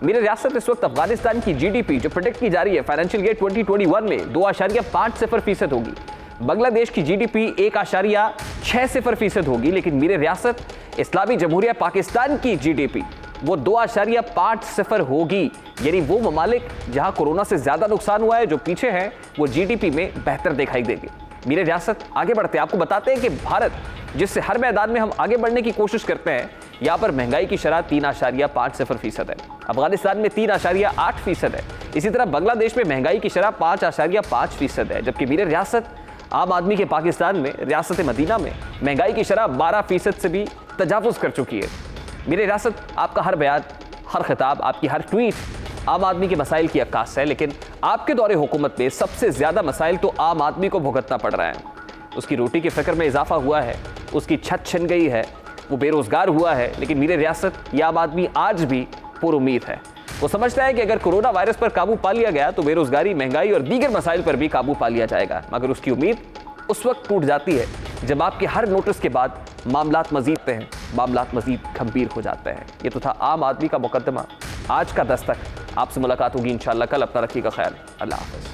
मीर रियासत इस वक्त अफगानिस्तान की GDP जो प्रेडिक्ट की जा रही है फाइनेंशियल ईयर 2021 में 2.50% होगी। बांग्लादेश की GDP 1.60% होगी, लेकिन मीर रियासत इस्लामी जमहूरिया पाकिस्तान की GDP वो 2.50 होगी। यानी वो ममालिक जहां कोरोना से ज्यादा नुकसान हुआ है, जो पीछे हैं, वो GDP में बेहतर दिखाई देगी। मीर रियासत आगे बढ़ते हैं, आपको बताते हैं कि भारत जिससे हर मैदान में हम आगे बढ़ने की कोशिश करते हैं, यहाँ पर महंगाई की शरह 3.50% है। अफगानिस्तान में 3.8% है। इसी तरह बांग्लादेश में महंगाई की शरह 5.5% है, जबकि मीर रियासत आम आदमी के पाकिस्तान में रियासत मदीना में महंगाई की शरह 12% से भी तजावुज़ कर चुकी है। मीर रियासत आपका हर बयान, हर खिताब, आपकी हर ट्वीट आम आदमी के मसाइल की अक्कास है, लेकिन आपके दौरे हुकूमत में सबसे ज़्यादा मसाइल तो आम आदमी को भुगतना पड़ रहा है। उसकी रोटी की फ़िक्र में इजाफा हुआ है, उसकी छत छिन गई है, वो बेरोज़गार हुआ है, लेकिन मीर रियासत ये आम आदमी आज भी पुरुमीद है। वो समझता है कि अगर कोरोना वायरस पर काबू पा लिया गया तो बेरोज़गारी, महंगाई और दीगर मसाइल पर भी काबू पा लिया जाएगा, मगर उसकी उम्मीद उस वक्त टूट जाती है जब आपके हर नोटिस के बाद मामलात मज़ीद गंभीर हो जाते हैं। ये तो था आम आदमी का मुकदमा। आज का दस्तक। आपसे मुलाकात होगी इंशाअल्लाह कल। अपना रखिएगा ख्याल। अल्लाह हाफ़िज़।